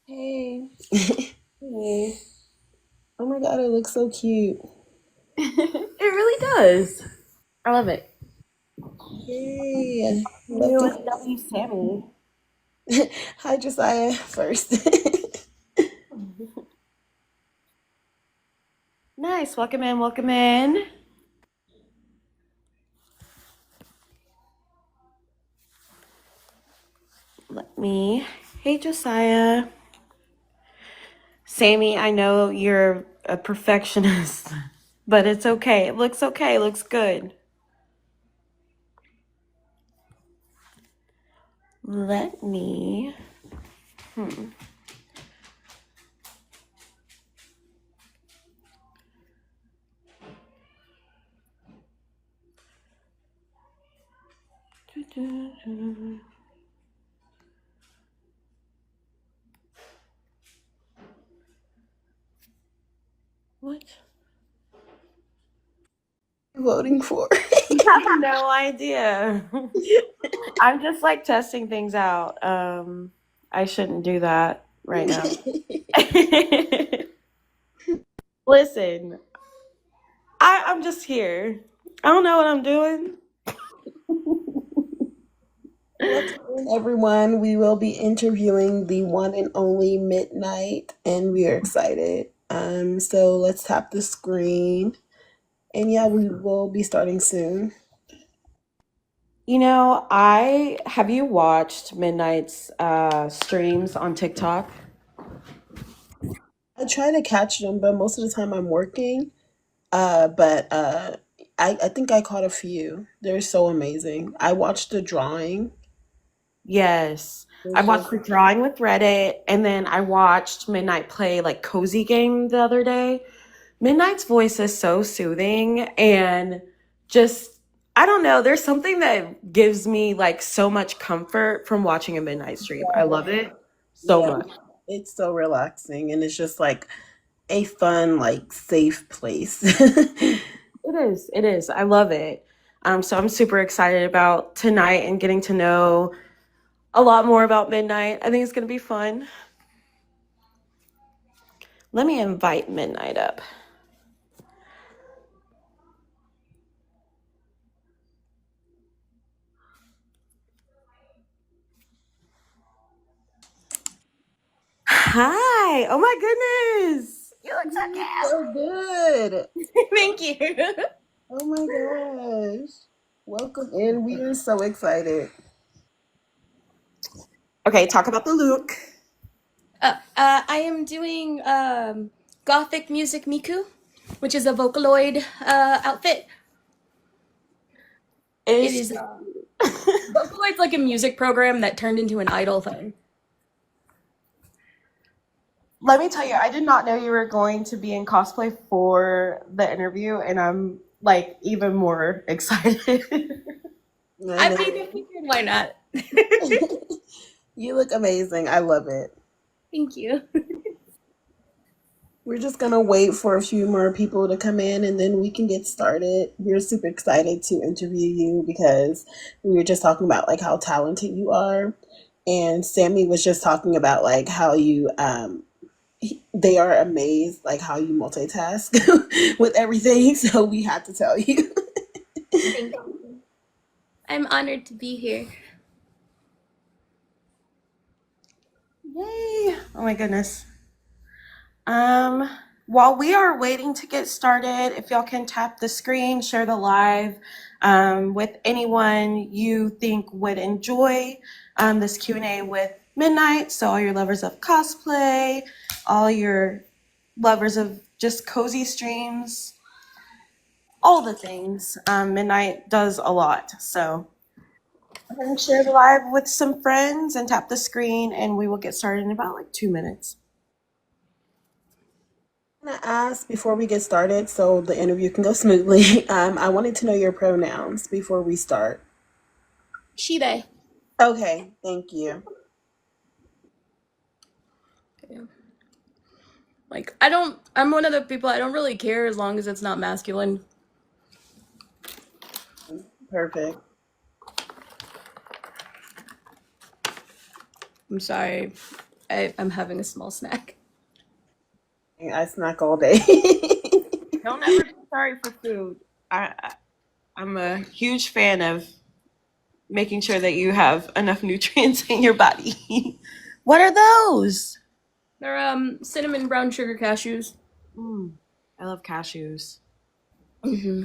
Hey. Hey. Oh my god, it looks so cute. It really does. I love it. Yay. Love New to. NW Sammy. Hi, Josiah, first. Nice. Welcome in. Welcome in. Let me. Hey, Josiah. Sammy, I know you're a perfectionist, but it's okay. It looks okay. It looks good. Let me. What? Voting for. I have no idea. I'm just like testing things out. I shouldn't do that right now. Listen, I'm just here. I don't know what I'm doing. Welcome in, everyone. We will be interviewing the one and only Midnight, and we are excited. So let's tap the screen. And yeah, we will be starting soon. You know, I have you watched Midnight's streams on TikTok? I try to catch them, but most of the time I'm working. But I think I caught a few. They're so amazing. I watched the drawing. Yes. I It's watched just the drawing with Reddit and then I watched Midnight play like Cozy Game the other day. Midnight's voice is so soothing and just I don't know, there's something that gives me like so much comfort from watching a Midnight stream. I love it so yeah, much. it's so relaxing and it's just like a fun, like safe place. It is. It is. I love it. So I'm super excited about tonight and getting to know a lot more about Midnight. I think it's going to be fun. Let me invite Midnight up. Hi. Oh my goodness. You look so So good. cute. Thank you. Oh my gosh. Welcome in. We are so excited. Okay, talk about the look. I am doing Gothic Music Miku, which is a Vocaloid outfit. It Is is Vocaloid's like a music program that turned into an idol thing. Let me tell you, I did not know you were going to be in cosplay for the interview, and I'm like even more excited. I I know. mean, I figured why not? You look amazing. I love it. Thank you. We're just gonna wait for a few more people to come in and then we can get started. We're super excited to interview you because we were just talking about like how talented you are. And Sammy was just talking about like how you they are amazed like how you multitask with everything. So we had to tell you. Thank you. I'm honored to be here. Yay! Oh my goodness. Um, while we are waiting to get started, if y'all can tap the screen, share the live with anyone you think would enjoy this Q&A with Midnight. So all your lovers of cosplay, all your lovers of just cozy streams, all the things. Midnight does a lot. So I'm going to share the live with some friends and tap the screen, and we will get started in about like 2 minutes. I'm gonna ask before we get started so the interview can go smoothly. I wanted to know your pronouns before we start. She, they. Okay, thank you. Like, I'm one of the people, I don't really care as long as it's not masculine. Perfect. I'm sorry. I'm having a small snack. I snack all day. Don't ever be sorry for food. I'm a huge fan of making sure that you have enough nutrients in your body. What are those? They're cinnamon brown sugar cashews. Mm, I love cashews. hmm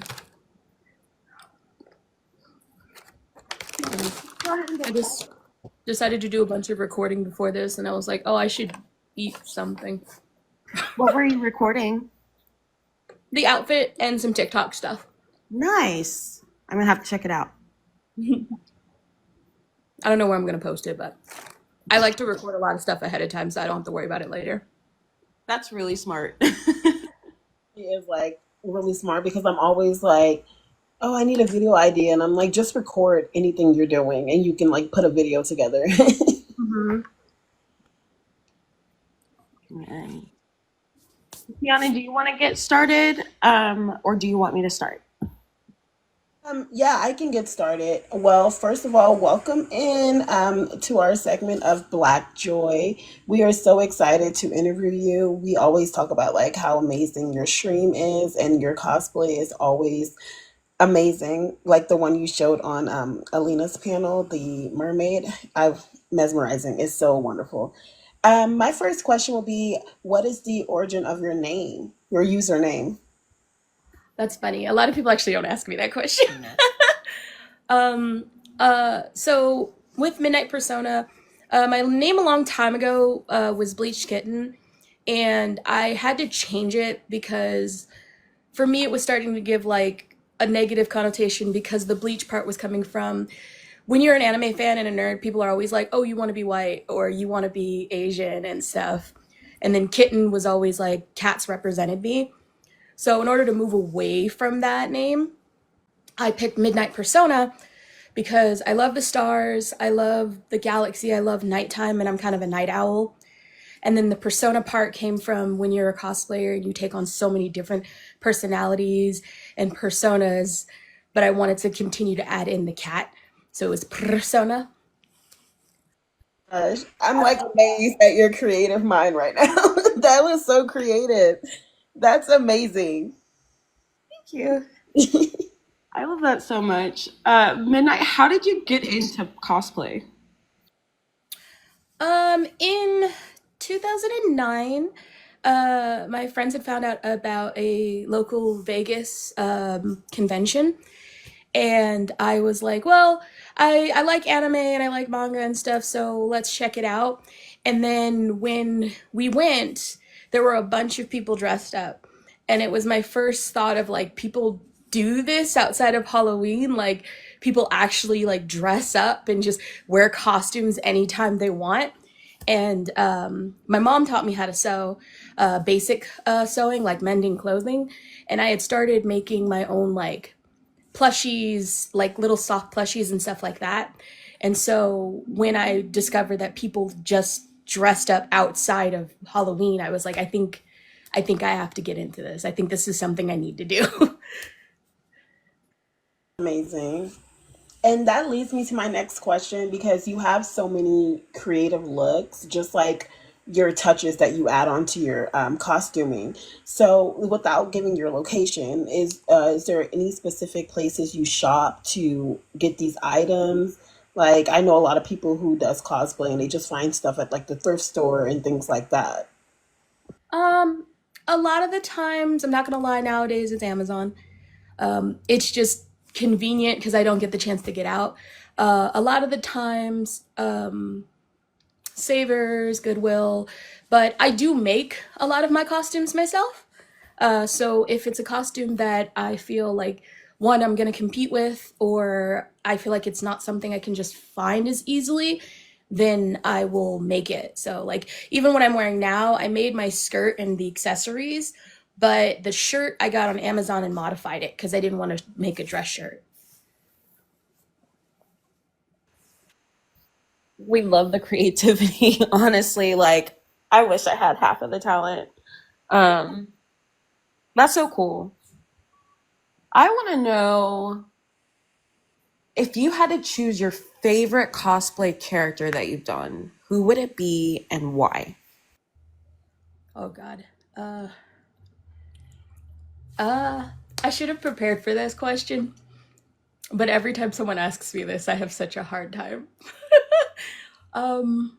Go ahead and I get just decided to do a bunch of recording before this, and I was like, oh, I should eat something. What were you recording? The outfit and some TikTok stuff. Nice. I'm gonna have to check it out. I don't know where I'm gonna post it, but I like to record a lot of stuff ahead of time so I don't have to worry about it later. That's really smart. He is like really smart because I'm always like, oh, I need a video idea. And I'm like, just record anything you're doing and you can like put a video together. hmm Alright. Tiana, do you want to get started? Or do you want me to start? Yeah, I can get started. Well, first of all, welcome in to our segment of Black Joy. We are so excited to interview you. We always talk about like how amazing your stream is, and your cosplay is always amazing. Like the one you showed on Alina's panel, the mermaid. I've mesmerizing. It's so wonderful. My first question will be, what is the origin of your name, your username? That's funny. A lot of people actually don't ask me that question. um, so with Midnight Persona, my name a long time ago was Bleached Kitten, and I had to change it because for me it was starting to give like a negative connotation because the bleach part was coming from when you're an anime fan and a nerd, people are always like, oh, you want to be white or you want to be Asian and stuff. And then kitten was always like cats represented me. So in order to move away from that name, I picked Midnight Persona because I love the stars, I love the galaxy, I love nighttime, and I'm kind of a night owl. And then the persona part came from when you're a cosplayer and you take on so many different personalities and personas, but I wanted to continue to add in the cat. So it was persona. Gosh, I'm like amazed at your creative mind right now. That was so creative. That's amazing. Thank you. I love that so much. Midnight, how did you get into cosplay? In 2009, my friends had found out about a local Vegas convention, and I was like, well, I like anime and I like manga and stuff, so let's check it out. And then when we went, there were a bunch of people dressed up, and it was my first thought of like people do this outside of Halloween, like people actually like dress up and just wear costumes anytime they want. And my mom taught me how to sew, basic sewing, like mending clothing, and I had started making my own like plushies, like little soft plushies and stuff like that. And so when I discovered that people just dressed up outside of Halloween, I was like, I think I have to get into this. I think this is something I need to do. Amazing. And that leads me to my next question, because you have so many creative looks, just like your touches that you add onto your costuming. So, without giving your location, is there any specific places you shop to get these items? Like, I know a lot of people who does cosplay and they just find stuff at like the thrift store and things like that. um, a lot of the times, I'm not gonna lie, nowadays it's Amazon. It's just convenient because I don't get the chance to get out. A lot of the times, Savers, Goodwill, but I do make a lot of my costumes myself. So if it's a costume that I feel like one I'm gonna compete with, or I feel like it's not something I can just find as easily, then I will make it. So like even what I'm wearing now, I made my skirt and the accessories, but the shirt I got on Amazon and modified it because I didn't want to make a dress shirt. We love the creativity, honestly. Like, I wish I had half of the talent. Um, that's so cool. I want to know if you had to choose your favorite cosplay character that you've done, who would it be and why? Oh God. Uh, uh, I should have prepared for this question, but every time someone asks me this, I have such a hard time. um.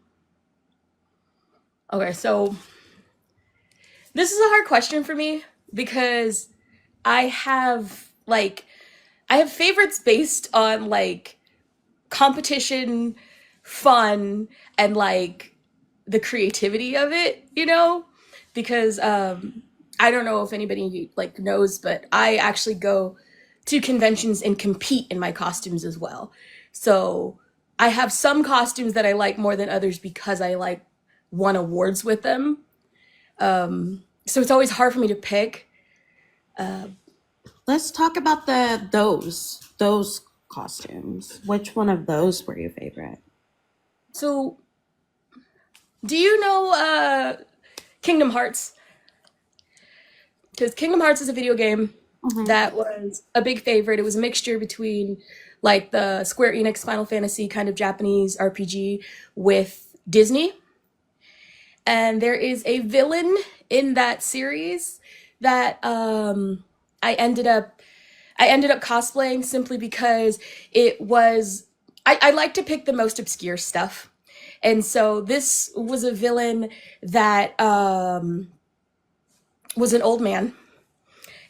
Okay, so this is a hard question for me because I have like I have favorites based on like competition, fun, and like the creativity of it, you know? Because I don't know if anybody like knows, but I actually go to conventions and compete in my costumes as well. So I have some costumes that I like more than others because I like won awards with them. So it's always hard for me to pick. Uh, Let's talk about those costumes. Which one of those were your favorite? so do you know Kingdom Hearts? Because Kingdom Hearts is a video game Hmm. that was a big favorite. It was a mixture between like the Square Enix Final Fantasy kind of Japanese RPG with Disney. And there is a villain in that series that I ended up I ended up cosplaying simply because it was I like to pick the most obscure stuff. And so this was a villain that was an old man,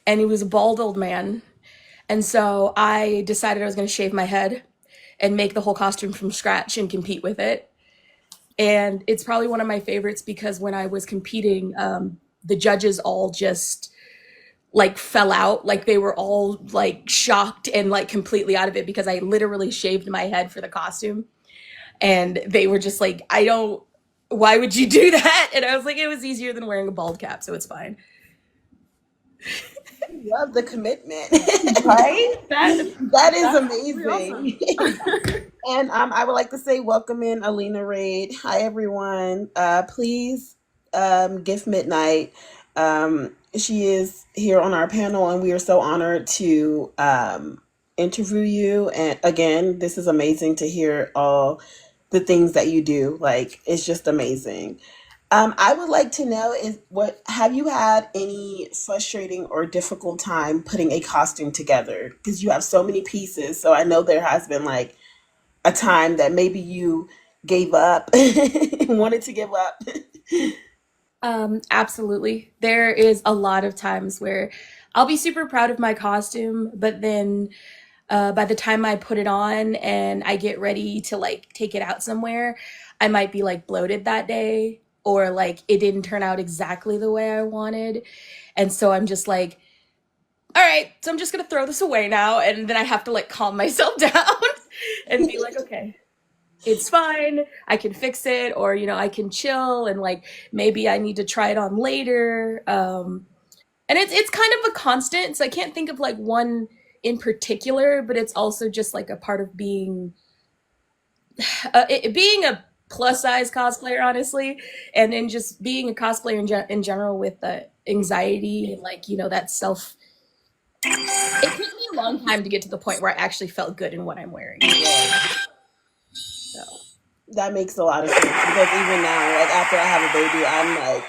and he was a bald old man. And so I decided I was going to shave my head and make the whole costume from scratch and compete with it. And it's probably one of my favorites because when I was competing, the judges all just like fell out. Like they were all like shocked and like completely out of it because I literally shaved my head for the costume. And they were just like, I don't, why would you do that? And I was like, it was easier than wearing a bald cap, so it's fine. Love the commitment. Right? That is That's really awesome. amazing. And I would like to say, welcome in Alina Raid. Hi, everyone. Please give Midnight. She is here on our panel, and we are so honored to interview you. And again, this is amazing to hear all the things that you do. Like, it's just amazing. I would like to know is what have you had any frustrating or difficult time putting a costume together? Because you have so many pieces. So I know there has been like a time that maybe you gave up, wanted to give up. Absolutely. There is a lot of times where I'll be super proud of my costume, but then by the time I put it on and I get ready to like take it out somewhere, I might be like bloated that day or like it didn't turn out exactly the way I wanted. And so I'm just like, all right, so I'm just gonna throw this away now. And then I have to like calm myself down and be like, okay, it's fine. I can fix it, or I can chill and like maybe I need to try it on later. And it's kind of a constant. So I can't think of like one in particular, but it's also just like a part of being a plus size cosplayer, honestly, and then just being a cosplayer in general with the anxiety and like that self. It took me a long time to get to the point where I actually felt good in what I'm wearing. Yeah, So that makes a lot of sense because even now, like after I have a baby, I'm like,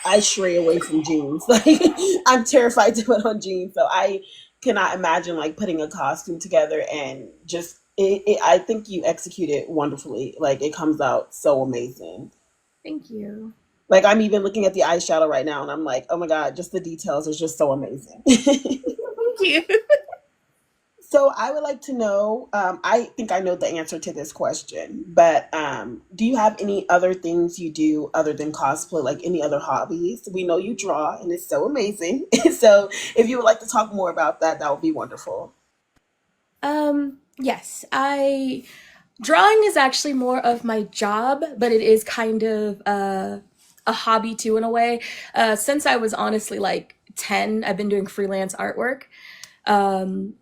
I stray away from jeans. Like I'm terrified to put on jeans, so I cannot imagine like putting a costume together and just. I think you execute it wonderfully. Like it comes out so amazing. thank you. Like I'm even looking at the eyeshadow right now, and I'm like, oh my god, just the details are just so amazing. Thank you. So I would like to know. I think I know the answer to this question, but do you have any other things you do other than cosplay? Like any other hobbies? We know you draw, and it's so amazing. So if you would like to talk more about that, that would be wonderful. Yes, I drawing is actually more of my job, but it is kind of a hobby too in a way. Since I was honestly like 10, I've been doing freelance artwork. Um,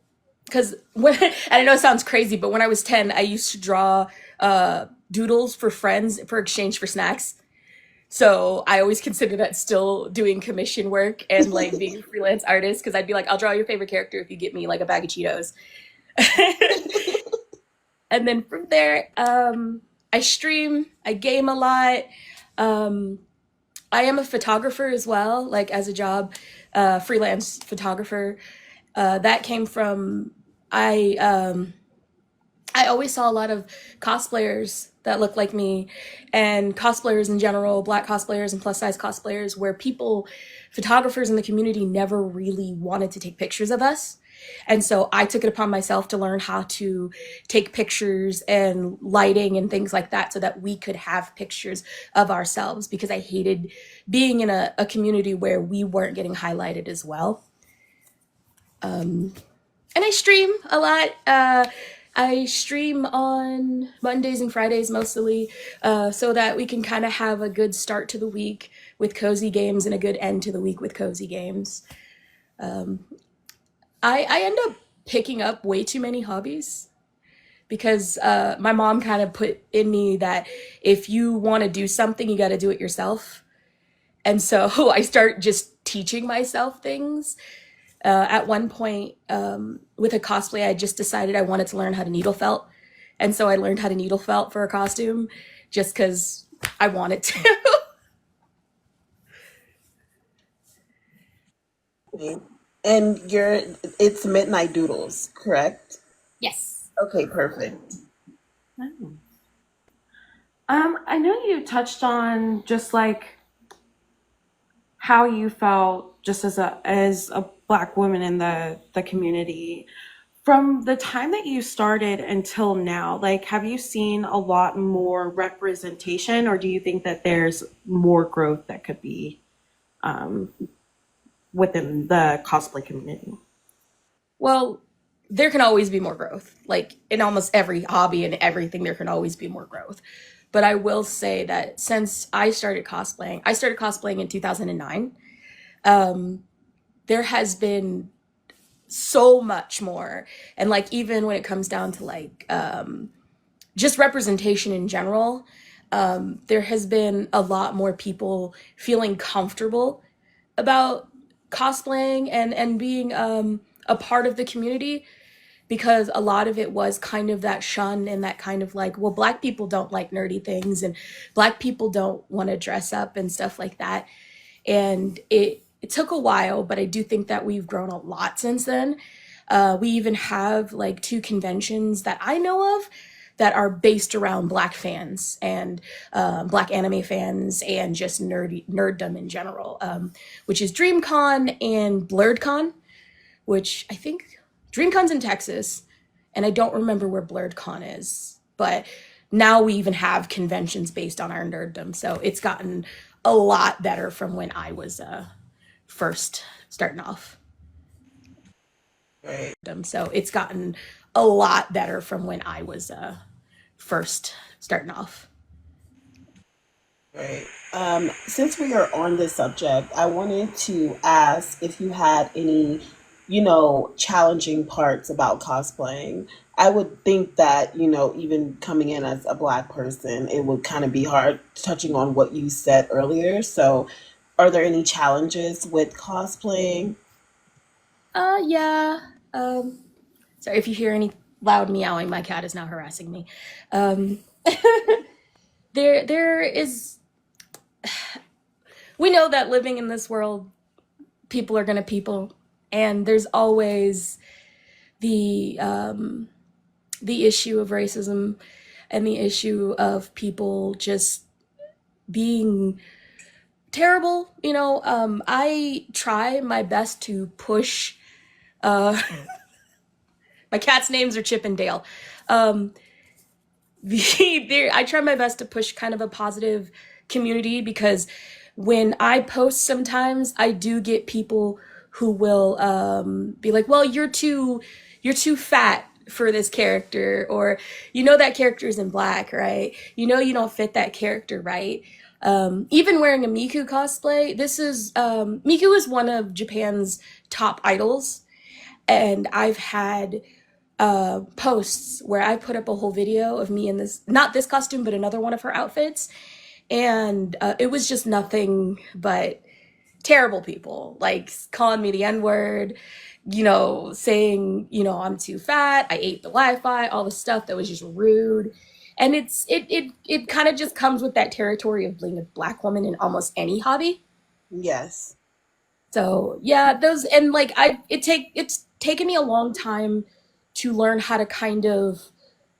because when and I know it sounds crazy, but when I was 10, I used to draw doodles for friends for exchange for snacks. So I always consider that still doing commission work and like being a freelance artist, because I'd be like, I'll draw your favorite character if you get me like a bag of Cheetos. And then from there, I stream, I game a lot. Um, I am a photographer as well, like as a job, freelance photographer. That came from I I always saw a lot of cosplayers that look like me, and cosplayers in general, black cosplayers and plus size cosplayers, where people, photographers in the community, never really wanted to take pictures of us. And so I took it upon myself to learn how to take pictures and lighting and things like that so that we could have pictures of ourselves, because I hated being in a community where we weren't getting highlighted as well. Um, and I stream a lot. I stream on Mondays and Fridays mostly, so that we can kind of have a good start to the week with cozy games and a good end to the week with cozy games. Um, I end up picking up way too many hobbies because my mom kind of put in me that if you want to do something, you got to do it yourself. And so I start just teaching myself things. At one point, with a cosplay, I just decided I wanted to learn how to needle felt. And so I learned how to needle felt for a costume just because I wanted to. And it's Midnight Doodles, correct? Yes. Okay, perfect. Oh. I know you touched on just like how you felt just as a black woman in the community. From the time that you started until now, like have you seen a lot more representation, or do you think that there's more growth that could be um, within the cosplay community? Well, there can always be more growth. Like in almost every hobby and everything, there can always be more growth. But I will say that since I started cosplaying in 2009. Um, there has been so much more. And like even when it comes down to like just representation in general, there has been a lot more people feeling comfortable about cosplaying and being a part of the community, because a lot of it was kind of that shun and that kind of like, well, black people don't like nerdy things and black people don't want to dress up and stuff like that. And it took a while, but I do think that we've grown a lot since then. We even have like two conventions that I know of that are based around black fans and black anime fans and just nerddom in general, which is DreamCon and BlurredCon, which I think DreamCon's in Texas, and I don't remember where BlurredCon is, but now we even have conventions based on our nerddom, so it's gotten a lot better from when I was first starting off. Right. So it's gotten a lot better from when I was first starting off. Right. Since we are on this subject, I wanted to ask if you had any, challenging parts about cosplaying. I would think that, even coming in as a black person, it would kind of be hard touching on what you said earlier. So, are there any challenges with cosplaying? Yeah. Sorry if you hear any loud meowing. My cat is now harassing me. Um, there is. We know that living in this world, people are gonna people, and there's always the the issue of racism and the issue of people just being terrible. I try my best to push. Uh, my cat's names are Chip and Dale. Um, I try my best to push kind of a positive community, because when I post, sometimes I do get people who will be like, "Well, you're too fat for this character," or that character is in black, right? You don't fit that character, right? Even wearing a Miku cosplay, this is Miku is one of Japan's top idols, and I've had posts where I put up a whole video of me in this, not this costume, but another one of her outfits. and it was just nothing but terrible people, like calling me the N-word, saying, I'm too fat, I ate the Wi-Fi, all the stuff that was just rude. And it kind of just comes with that territory of being a black woman in almost any hobby. Yes. So yeah, those, and like it's taken me a long time to learn how to kind of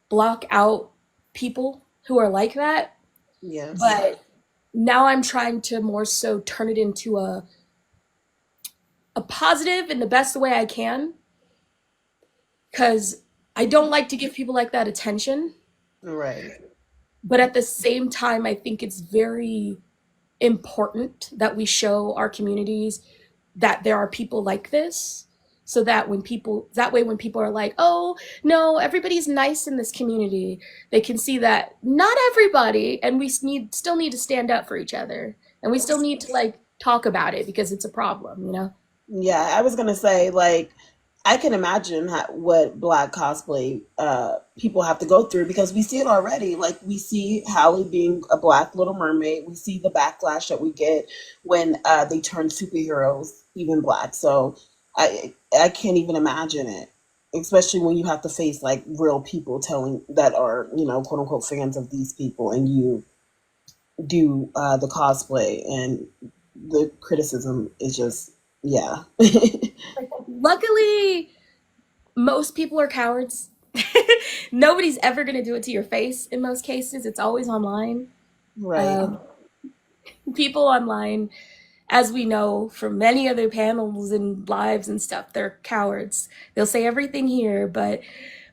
block out people who are like that. Yes. But now I'm trying to more so turn it into a positive in the best way I can, because I don't like to give people like that attention. Right. But at the same time, I think it's very important that we show our communities that there are people like this, so that when people are like, oh no, everybody's nice in this community, they can see that not everybody, and we still need to stand up for each other, and we still need to like talk about it because it's a problem. Yeah, I was gonna say, like, I can imagine what Black cosplay people have to go through, because we see it already. Like, we see Halle being a Black Little Mermaid. We see the backlash that we get when they turn superheroes even Black. So I can't even imagine it, especially when you have to face like real people telling that are, quote unquote fans of these people, and you do the cosplay, and the criticism is just, yeah. Luckily, most people are cowards. Nobody's ever going to do it to your face in most cases. It's always online. Right. People online, as we know from many other panels and lives and stuff, they're cowards. They'll say everything here, but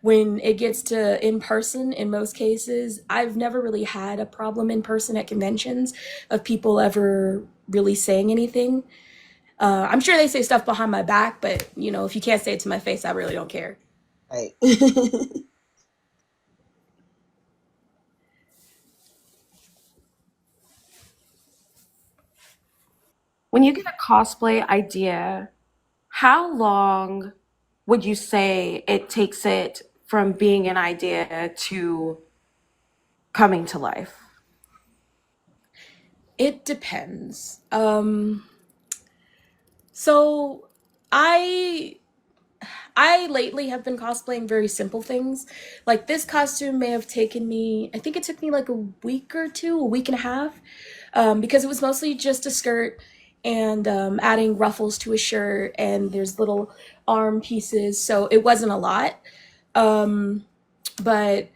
when it gets to in person, in most cases, I've never really had a problem in person at conventions of people ever really saying anything. I'm sure they say stuff behind my back, but if you can't say it to my face, I really don't care. Right. When you get a cosplay idea, how long would you say it takes it from being an idea to coming to life? It depends. So I I lately have been cosplaying very simple things. Like this costume may have taken me, I think it took me like a week or two, a week and a half, because it was mostly just a skirt and adding ruffles to a shirt, and there's little arm pieces. So it wasn't a lot. Um, but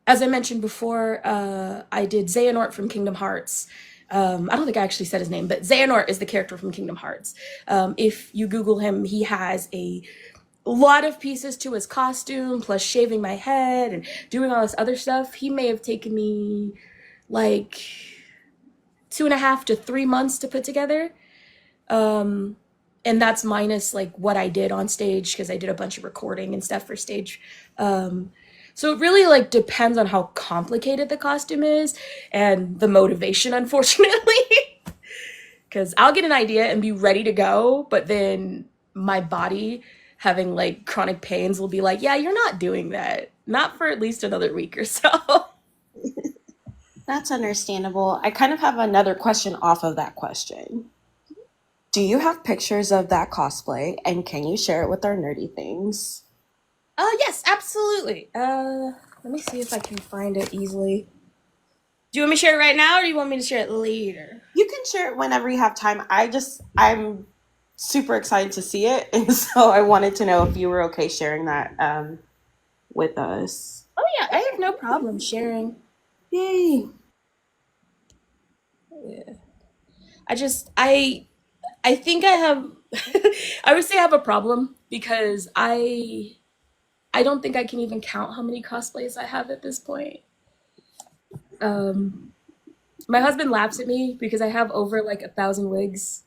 as I mentioned before, I did Xehanort from Kingdom Hearts. I don't think I actually said his name, but Xehanort is the character from Kingdom Hearts. If you Google him, he has a lot of pieces to his costume, plus shaving my head and doing all this other stuff. He may have taken me like 2.5 to 3 months to put together. Um, and that's minus like what I did on stage, because I did a bunch of recording and stuff for stage. Um, so it really like depends on how complicated the costume is and the motivation, unfortunately. Because I'll get an idea and be ready to go, but then my body having like chronic pains will be like, yeah, you're not doing that. Not for at least another week or so. That's understandable. I kind of have another question off of that question. Do you have pictures of that cosplay, and can you share it with our nerdy things? Yes, absolutely. Let me see if I can find it easily. Do you want me to share it right now, or do you want me to share it later? You can share it whenever you have time. I'm super excited to see it, and so I wanted to know if you were okay sharing that with us. Oh yeah, I have no problem sharing. Yay! Yeah. I think I have I would say I have a problem because I don't think I can even count how many cosplays I have at this point. Um my husband laughs at me because I have over like 1,000 wigs,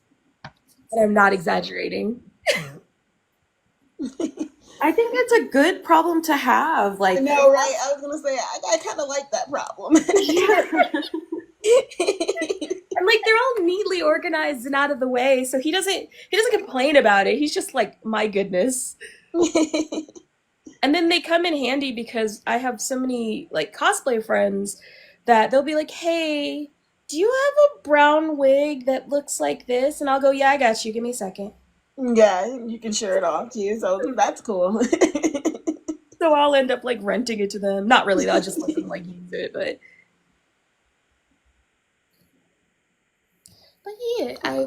and I'm not exaggerating. I think it's a good problem to have. I Like, know, right? I was gonna say I kind of like that problem. And like they're all neatly organized and out of the way, so he doesn't complain about it. He's just like, my goodness. And then they come in handy because I have so many like cosplay friends that they'll be like, hey, do you have a brown wig that looks like this? And I'll go, yeah, I got you. Give me a second. Yeah, you can share it off too. So that's cool. So I'll end up like renting it to them. Not really. I'll just let them like use it. But yeah,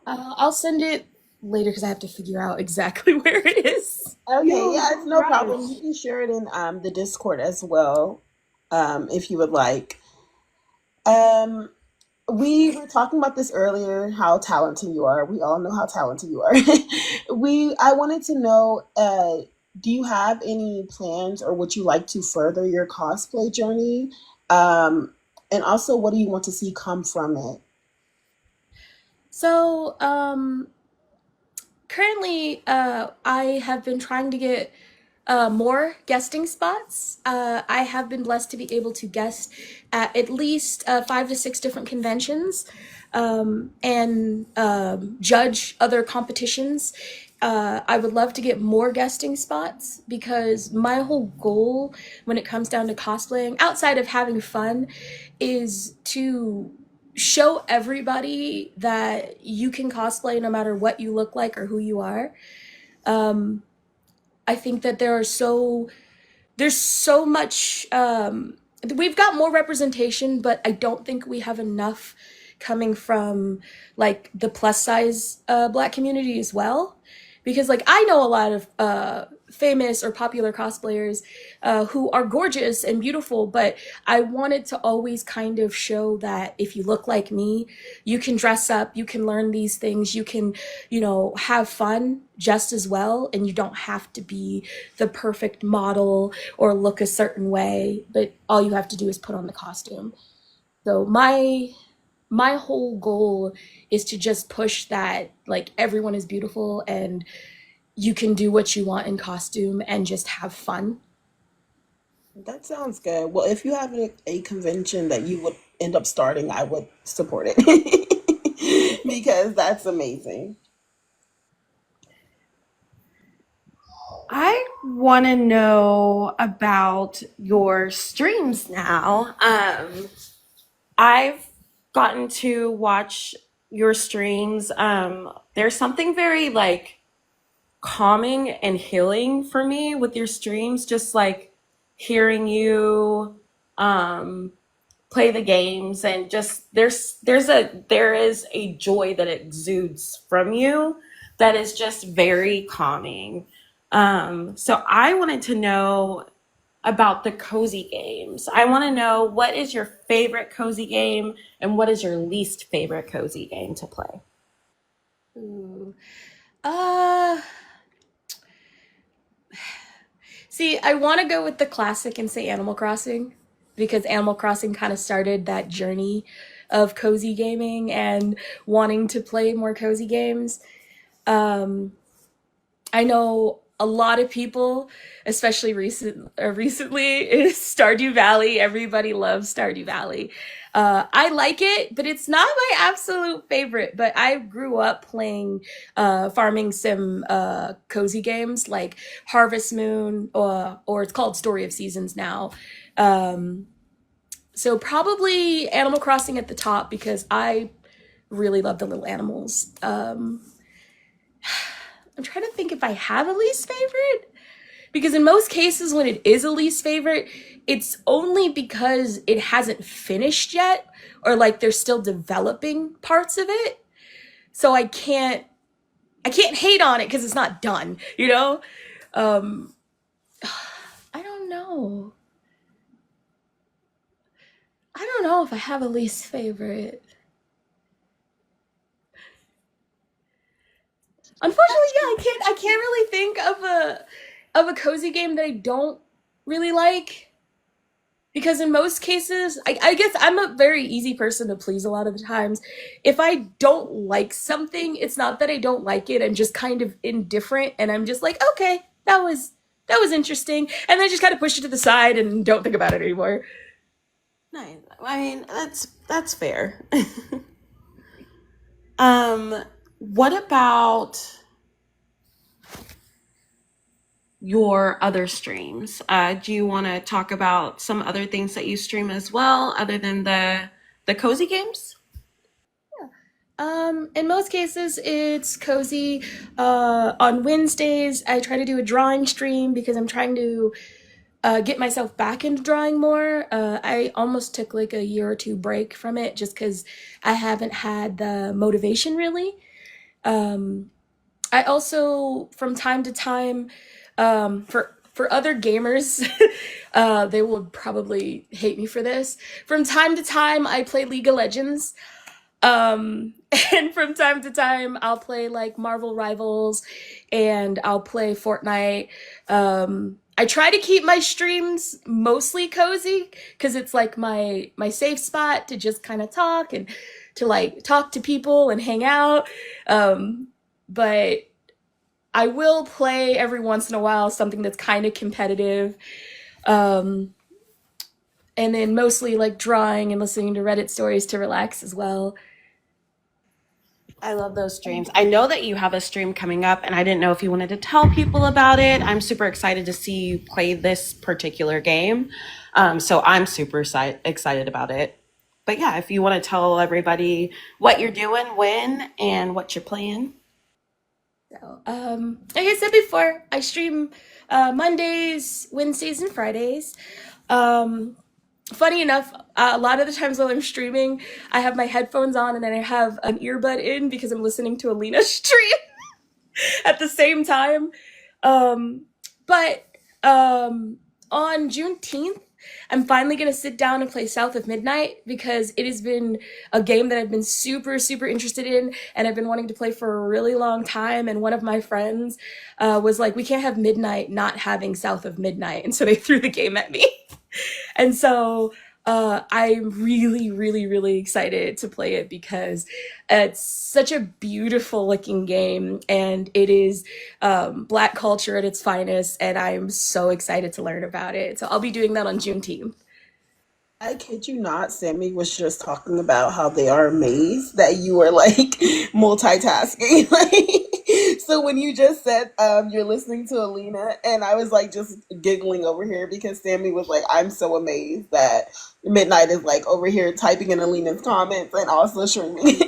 I'll send it later because I have to figure out exactly where it is. Okay, No, yeah, it's no no problem. You rush. can share it in the Discord as well, if you would like. Um, we were talking about this earlier, how talented you are. We all know how talented you are. I wanted to know, do you have any plans or would you like to further your cosplay journey? Um, and also, what do you want to see come from it? So, currently, I have been trying to get more guesting spots. I have been blessed to be able to guest at least 5 to 6 different conventions and judge other competitions. I would love to get more guesting spots because my whole goal when it comes down to cosplaying, outside of having fun, is to show everybody that you can cosplay no matter what you look like or who you are. Um, I think that there's so much we've got more representation, but I don't think we have enough coming from like the plus size black community as well. Because like I know a lot of famous or popular cosplayers who are gorgeous and beautiful, but I wanted to always kind of show that if you look like me, you can dress up, you can learn these things, you can, have fun just as well, and you don't have to be the perfect model or look a certain way, but all you have to do is put on the costume. So my whole goal is to just push that like everyone is beautiful and you can do what you want in costume and just have fun. That sounds good. Well, if you have a convention that you would end up starting, I would support it because that's amazing. I want to know about your streams now. I've gotten to watch your streams. There's something very like calming and healing for me with your streams, just like hearing you um play the games, and just there is a joy that exudes from you that is just very calming. So I wanted to know about the cozy games. I want to know, what is your favorite cozy game and what is your least favorite cozy game to play? Ooh. Uh See, I want to go with the classic and say Animal Crossing because Animal Crossing kind of started that journey of cozy gaming and wanting to play more cozy games. Um, I know a lot of people, especially recently, is Stardew Valley. Everybody loves Stardew Valley. I like it, but it's not my absolute favorite. But I grew up playing farming sim cozy games like Harvest Moon, or it's called Story of Seasons now. Um, so probably Animal Crossing at the top because I really love the little animals. I'm trying to think if I have a least favorite. Because in most cases, when it is a least favorite, it's only because it hasn't finished yet, or like they're still developing parts of it. So I can't hate on it because it's not done. Um, I don't know. I don't know if I have a least favorite. Unfortunately, yeah, I can't really think of a cozy game that I don't really like. Because in most cases, I guess I'm a very easy person to please a lot of the times. If I don't like something, it's not that I don't like it. I'm just kind of indifferent, and I'm just like, okay, that was interesting, and then I just kind of push it to the side and don't think about it anymore. Nice. I mean, that's fair. um, what about your other streams. Do you want to talk about some other things that you stream as well, other than the cozy games? In most cases, it's cozy. On Wednesdays, I try to do a drawing stream because I'm trying to get myself back into drawing more. I almost took like a year or two break from it just because I haven't had the motivation really. Um, I also, from time to time, for other gamers, they will probably hate me for this. From time to time, I play League of Legends. Um, and from time to time, I'll play like Marvel Rivals and I'll play Fortnite. I try to keep my streams mostly cozy because it's like my safe spot to just kind of talk and to like talk to people and hang out. But I will play every once in a while something that's kind of competitive. Um, and then mostly like drawing and listening to Reddit stories to relax as well. I love those streams. I know that you have a stream coming up, and I didn't know if you wanted to tell people about it. I'm super excited to see you play this particular game. So I'm super excited about it. But yeah, if you want to tell everybody what you're doing, when, and what you're playing. So, like I said before, I stream Mondays, Wednesdays, and Fridays. Um, Funny enough, a lot of the times while I'm streaming, I have my headphones on and then I have an earbud in because I'm listening to Alina stream at the same time. Um, but on Juneteenth, I'm finally gonna sit down and play South of Midnight because it has been a game that I've been super, super interested in and I've been wanting to play for a really long time. And one of my friends was like, "We can't have Midnight not having South of Midnight," and so they threw the game at me. And so I'm really, really, really excited to play it because it's such a beautiful looking game and it is Black culture at its finest. And I'm so excited to learn about it. So I'll be doing that on Juneteenth. I kid you not, Sammy was just talking about how they are amazed that you were like multitasking. Like, so when you just said you're listening to Alina, and I was like just giggling over here because Sammy was like, I'm so amazed that Midnight is like over here typing in Alina's comments and also streaming.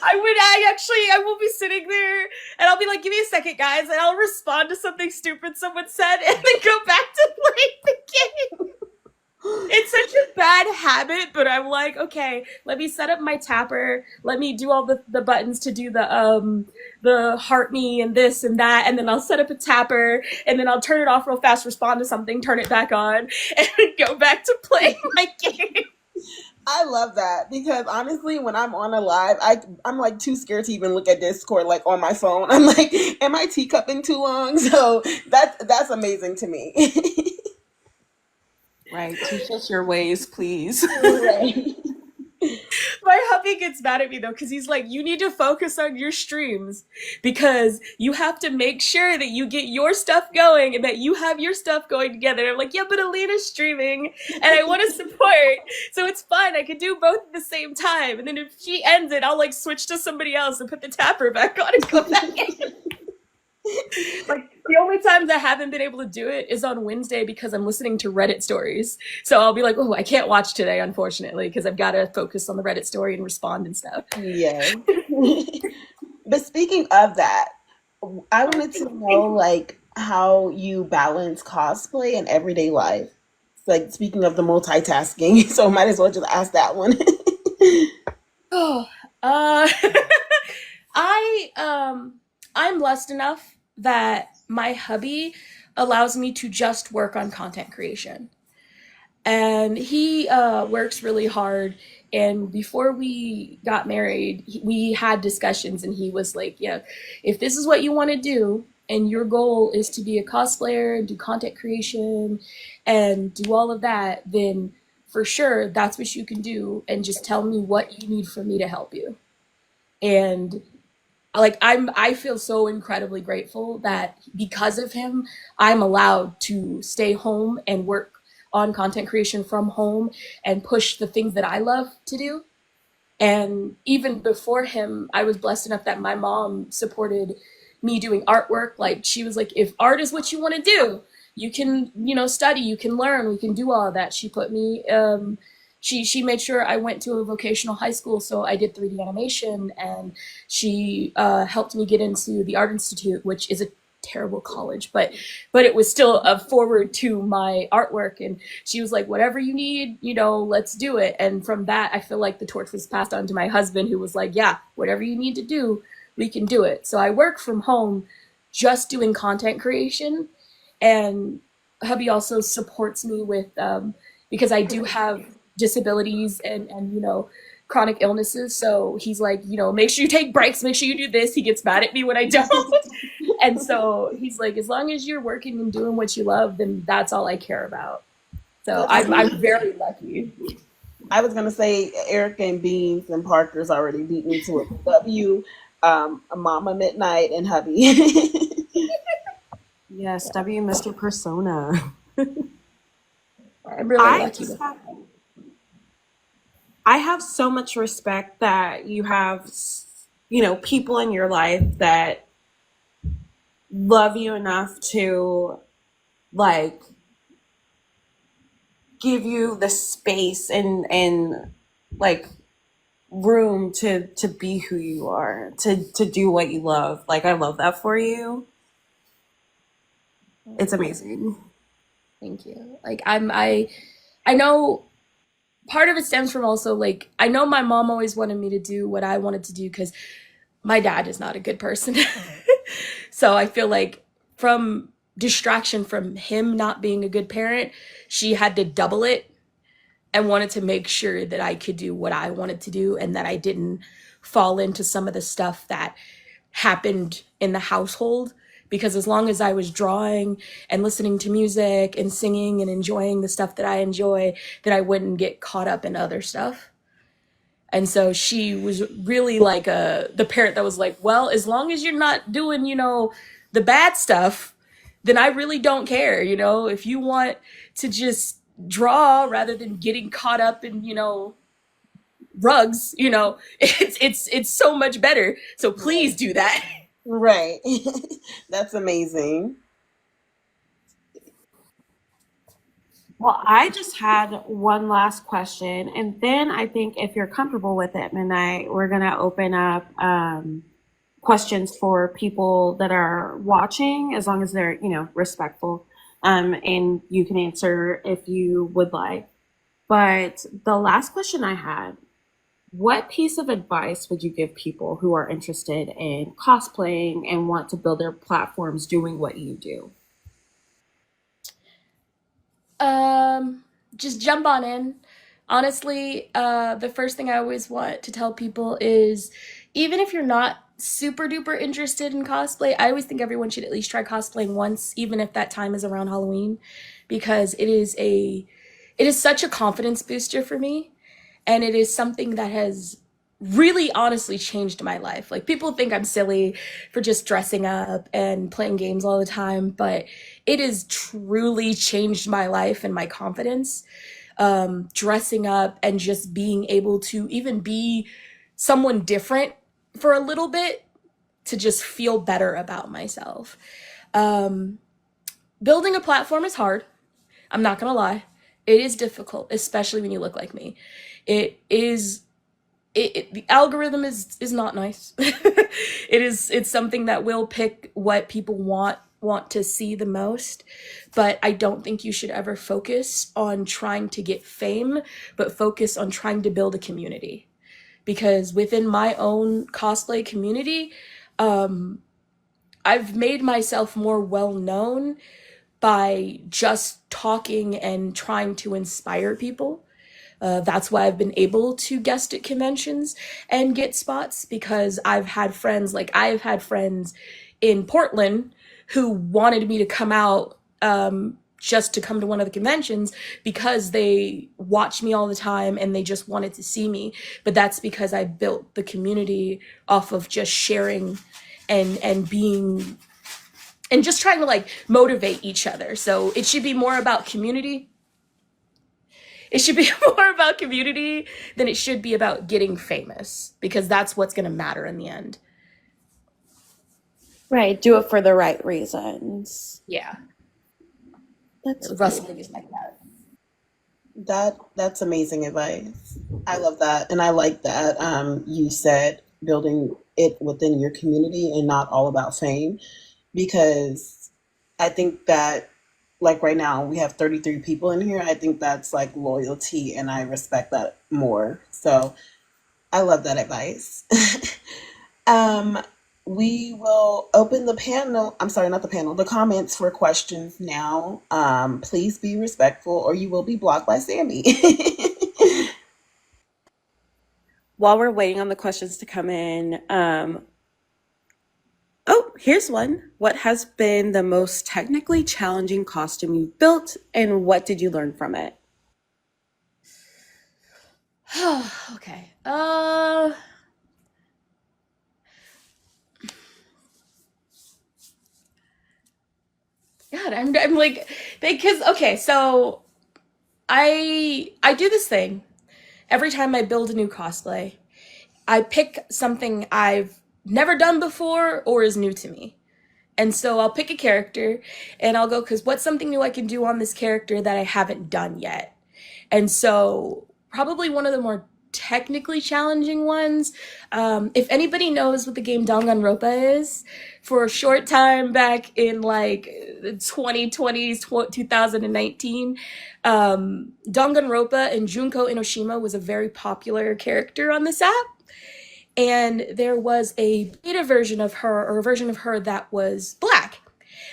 I will be sitting there and I'll be like, "Give me a second, guys," and I'll respond to something stupid someone said and then go back to playing the game. It's such a bad habit, but I'm like, okay, let me set up my tapper. Let me do all the buttons to do the heart me and this and that, and then I'll set up a tapper, and then I'll turn it off real fast, respond to something, turn it back on, and go back to playing my game. I love that because honestly, when I'm on a live, I'm like too scared to even look at Discord like on my phone. I'm like, am I teacupping too long? So that's amazing to me. Right. Teach us your ways, please. Right. My hubby gets mad at me though, because he's like, "You need to focus on your streams because you have to make sure that you get your stuff going and that you have your stuff going together." I'm like, "Yeah, but Alina's streaming and I want to support, so it's fine. I can do both at the same time. And then if she ends it, I'll like switch to somebody else and put the tapper back on and go back in." Like the only times I haven't been able to do it is on Wednesday because I'm listening to Reddit stories. So I'll be like, "Oh, I can't watch today, unfortunately, because I've got to focus on the Reddit story and respond and stuff." Yeah. But speaking of that, I wanted to know like how you balance cosplay and everyday life. Like speaking of the multitasking, so might as well just ask that one. Oh, uh, I I'm blessed enough that my hubby allows me to just work on content creation. And he works really hard. And before we got married, we had discussions, and he was like, "Yeah, if this is what you want to do, and your goal is to be a cosplayer and do content creation and do all of that, then for sure that's what you can do. And just tell me what you need for me to help you." And like I feel so incredibly grateful that because of him I'm allowed to stay home and work on content creation from home and push the things that I love to do. And even before him, I was blessed enough that my mom supported me doing artwork. Like she was like, if art is what you want to do, you can, study, you can learn, we can do all of that. She put me, she made sure I went to a vocational high school, so I did 3D animation, and she helped me get into the Art Institute, which is a terrible college, but it was still a forward to my artwork. And she was like, whatever you need, let's do it. And from that, I feel like the torch was passed on to my husband, who was like, yeah, whatever you need to do, we can do it. So I work from home just doing content creation, and hubby also supports me with because I do have disabilities and chronic illnesses. So he's like, make sure you take breaks, make sure you do this. He gets mad at me when I don't. And so he's like, as long as you're working and doing what you love, then that's all I care about. So I'm very lucky. I was gonna say Erica and Beans and Parker's already beat me to it. W, Mama Midnight and hubby. Yes, W, Mr. Persona. I'm really lucky with that. I have so much respect that you have, people in your life that love you enough to like give you the space and like room to be who you are, to do what you love. Like, I love that for you. It's amazing. Thank you. Like I know part of it stems from also, like, I know my mom always wanted me to do what I wanted to do because my dad is not a good person. So I feel like from distraction from him not being a good parent, she had to double it and wanted to make sure that I could do what I wanted to do and that I didn't fall into some of the stuff that happened in the household. Because as long as I was drawing and listening to music and singing and enjoying the stuff that I enjoy, that I wouldn't get caught up in other stuff. And so she was really like the parent that was like, well, as long as you're not doing, the bad stuff, then I really don't care. If you want to just draw rather than getting caught up in, rugs, it's so much better. So please do that. Right. That's amazing. Well, I just had one last question, and then I think if you're comfortable with it, Midnight, we're going to open up questions for people that are watching, as long as they're, respectful, and you can answer if you would like. But the last question I had, what piece of advice would you give people who are interested in cosplaying and want to build their platforms doing what you do? Just jump on in. Honestly, the first thing I always want to tell people is, even if you're not super duper interested in cosplay, I always think everyone should at least try cosplaying once, even if that time is around Halloween, because it is such a confidence booster for me. And it is something that has really honestly changed my life. Like, people think I'm silly for just dressing up and playing games all the time, but it has truly changed my life and my confidence. Dressing up and just being able to even be someone different for a little bit, to just feel better about myself. Building a platform is hard. I'm not gonna lie. It is difficult, especially when you look like me. The algorithm is not nice. It's something that will pick what people want to see the most, but I don't think you should ever focus on trying to get fame, but focus on trying to build a community. Because within my own cosplay community, I've made myself more well known by just talking and trying to inspire people. That's why I've been able to guest at conventions and get spots, because I've had friends in Portland who wanted me to come out just to come to one of the conventions because they watch me all the time and they just wanted to see me. But that's because I built the community off of just sharing and being and just trying to like motivate each other. So it should be more about community. It should be more about community than it should be about getting famous, because that's what's going to matter in the end. Right, do it for the right reasons. Yeah, That's wrestling is my cat. That's amazing advice. I love that, and I like that you said building it within your community and not all about fame, because I think that, like, right now we have 33 people in here. I think that's like loyalty, and I respect that more. So I love that advice. um, we will open the panel. I'm sorry, not the panel, the comments for questions now. Please be respectful or you will be blocked by Sammy. While we're waiting on the questions to come in, oh, here's one. What has been the most technically challenging costume you've built, and what did you learn from it? Okay. God, I'm like, because okay, so I do this thing every time I build a new cosplay. I pick something I've never done before or is new to me. And so I'll pick a character and I'll go, because what's something new I can do on this character that I haven't done yet? And so, probably one of the more technically challenging ones. If anybody knows what the game Danganronpa is, for a short time back in like the 2020s, 2019, Danganronpa and Junko Inoshima was a very popular character on this app. And there was a beta version of her, or a version of her that was black.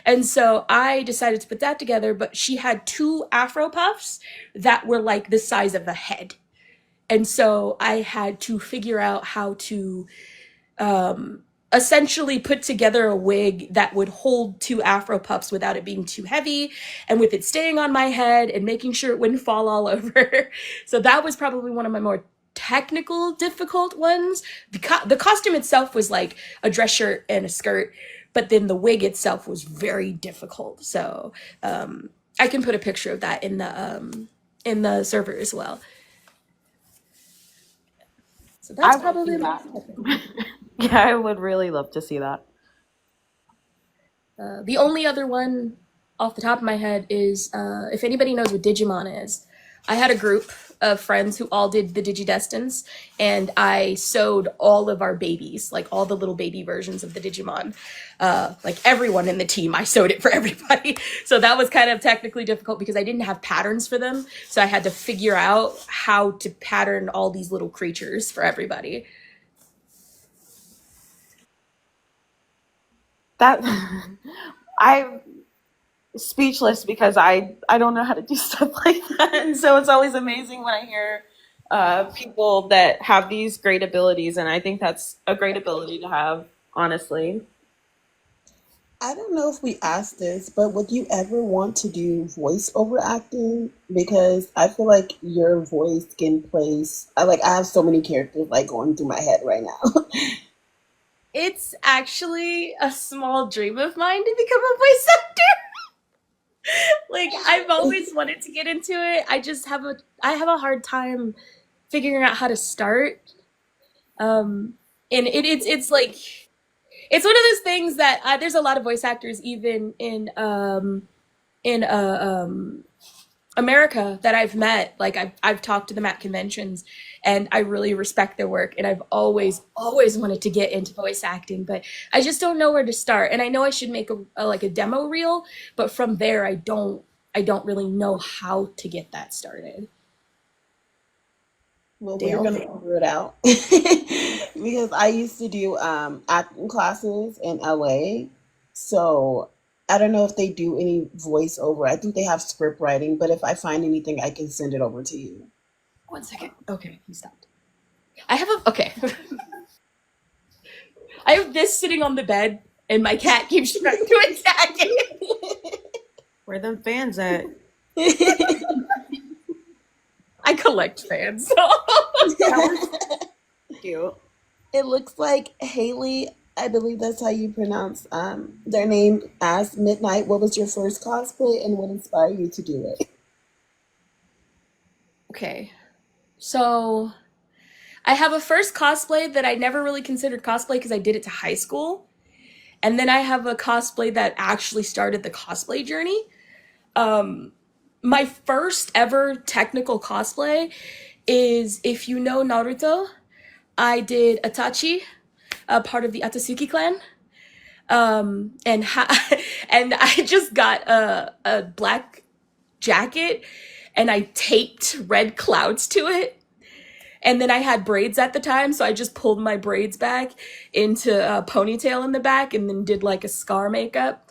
And so I decided to put that together, but she had two afro puffs that were like the size of a head. And so I had to figure out how to essentially put together a wig that would hold two afro puffs without it being too heavy and with it staying on my head and making sure it wouldn't fall all over. So that was probably one of my more technical difficult ones. The costume itself was like a dress shirt and a skirt, but then the wig itself was very difficult. So I can put a picture of that in the server as well. So that's I would probably see my that. Yeah, I would really love to see that. the only other one off the top of my head is if anybody knows what Digimon is. I had a group of friends who all did the Digidestins, and I sewed all of our babies, like all the little baby versions of the Digimon. Like everyone in the team, I sewed it for everybody. So that was kind of technically difficult because I didn't have patterns for them. So I had to figure out how to pattern all these little creatures for everybody. That I'm speechless because I don't know how to do stuff like that, and so it's always amazing when I hear people that have these great abilities, and I think that's a great ability to have, honestly. I don't know if we asked this, but would you ever want to do voice over acting? Because I feel like your voice can place. I have so many characters like going through my head right now. It's actually a small dream of mine to become a voice actor. Like I've always wanted to get into it. I have a hard time figuring out how to start. And it's like it's one of those things that there's a lot of voice actors even in America that I've met. Like I've talked to them at conventions, and I really respect their work. And I've always wanted to get into voice acting, but I just don't know where to start. And I know I should make a like a demo reel, but from there I don't really know how to get that started. Well, we're Dale. gonna figure it out because I used to do acting classes in LA. So I don't know if they do any voiceover. I think they have script writing, but if I find anything, I can send it over to you. 1 second. Okay, he stopped. I have a okay. I have this sitting on the bed, and my cat keeps trying to attack it. Where them fans at? I collect fans. So. Cute. It looks like Haley, I believe that's how you pronounce their name, as Midnight. What was your first cosplay and what inspired you to do it? Okay, so I have a first cosplay that I never really considered cosplay because I did it to high school. And then I have a cosplay that actually started the cosplay journey. Um, my first ever technical cosplay is, if you know Naruto, I did Itachi, a part of the Atsuki clan. And and I just got a black jacket and I taped red clouds to it. And then I had braids at the time, so I just pulled my braids back into a ponytail in the back and then did like a scar makeup.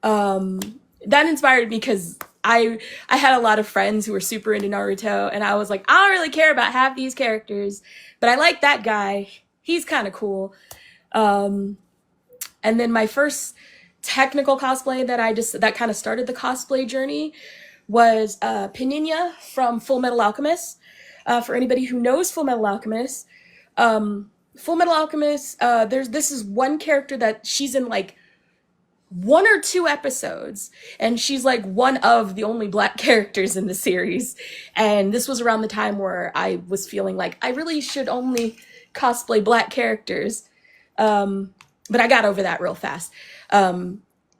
Um, that inspired me because I had a lot of friends who were super into Naruto, and I was like, I don't really care about half these characters, but I like that guy. He's kind of cool. Um, and then my first technical cosplay that kind of started the cosplay journey was Pininia from Full Metal Alchemist. For anybody who knows Full Metal Alchemist, Full Metal Alchemist, this is one character that she's in like one or two episodes, and she's like one of the only black characters in the series. And this was around the time where I was feeling like I really should only cosplay black characters. But I got over that real fast.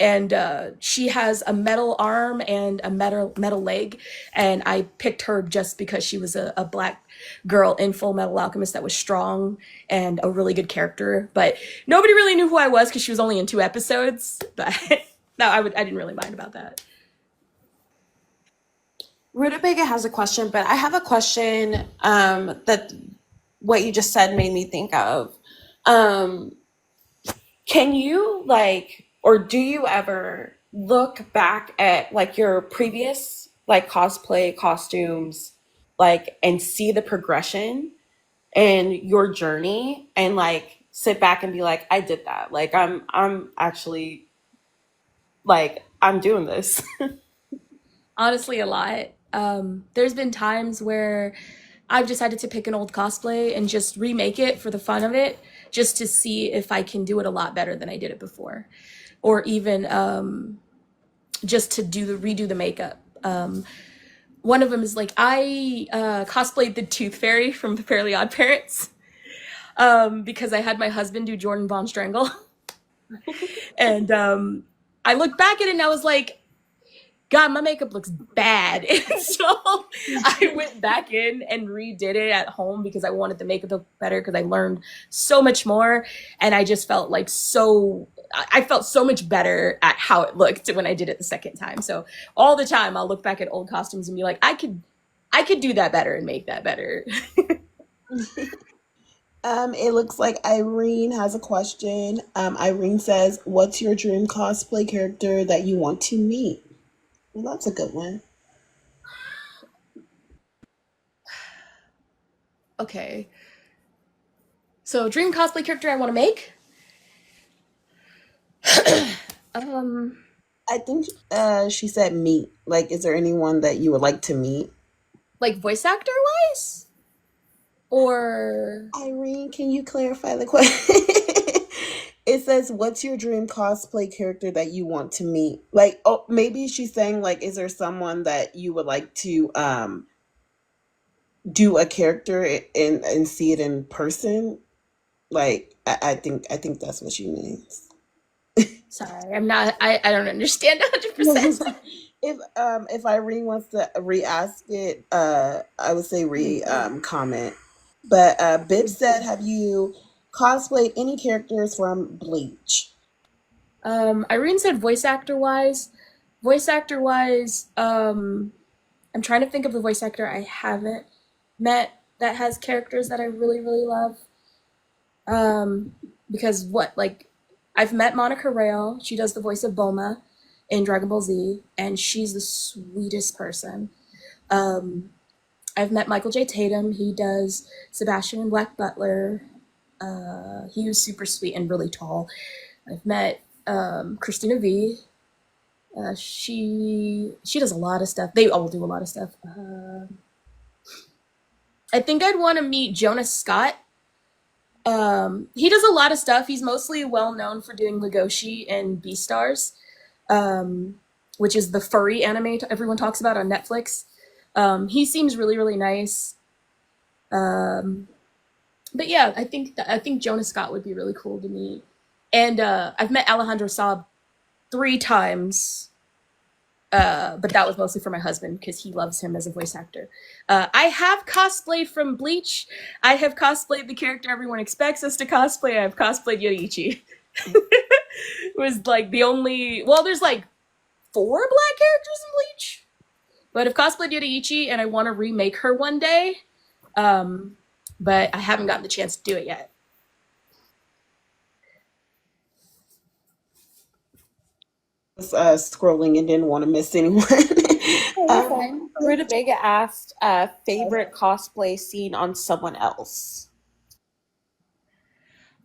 And she has a metal arm and a metal leg, and I picked her just because she was a black girl in Full Metal Alchemist that was strong and a really good character. But nobody really knew who I was because she was only in two episodes. But no, I didn't really mind about that. Rutabaga has a question, but I have a question that what you just said made me think of. Um, can you like, or do you ever look back at like your previous like cosplay costumes, like and see the progression and your journey and like sit back and be like, I did that. Like I'm actually like I'm doing this. Honestly, a lot. There's been times where I've decided to pick an old cosplay and just remake it for the fun of it, just to see if I can do it a lot better than I did it before, or even just to redo the makeup. One of them is like I cosplayed the Tooth Fairy from the Fairly Odd Parents, because I had my husband do Jordan Von Strangle, and I looked back at it and I was like, God, my makeup looks bad. And so I went back in and redid it at home because I wanted the makeup to look better because I learned so much more. And I just felt like I felt so much better at how it looked when I did it the second time. So all the time I'll look back at old costumes and be like, I could do that better and make that better. It looks like Irene has a question. Irene says, "What's your dream cosplay character that you want to meet?" Well, that's a good one. Okay. So dream cosplay character I want to make? um I think she said meet. Like, is there anyone that you would like to meet? like voice actor wise? Or Irene, can you clarify the question? It says, "What's your dream cosplay character that you want to meet?" Like, oh, maybe she's saying like, is there someone that you would like to do a character and see it in person? Like, I think that's what she means. sorry, I don't understand 100%. If Irene wants to re-ask it, I would say comment. But Bib said, "Have you cosplayed any characters from Bleach?" Irene said voice actor wise. Voice actor wise, I'm trying to think of the voice actor I haven't met that has characters that I really, really love. Um, because I've met Monica Rail. She does the voice of Bulma in Dragon Ball Z, and she's the sweetest person. Um, I've met Michael J. Tatum. He does Sebastian and Black Butler. He was super sweet and really tall. I've met Christina V. She does a lot of stuff. They all do a lot of stuff. I think I'd want to meet Jonas Scott. He does a lot of stuff. He's mostly well known for doing Legoshi and Beastars, which is the furry anime everyone talks about on Netflix. He seems really, really nice. Um, but yeah, I think Jonas Scott would be really cool to meet. And I've met Alejandro Saab 3 times, but that was mostly for my husband because he loves him as a voice actor. I have cosplayed from Bleach. I have cosplayed the character everyone expects us to cosplay. I've cosplayed Yoichi. It was like the only. Well, there's like 4 black characters in Bleach, but I've cosplayed Yoichi, and I want to remake her one day. Um, but I haven't gotten the chance to do it yet. Was scrolling and didn't want to miss anyone. Oh, you're um, fine. Rutabaga asked favorite cosplay scene on someone else.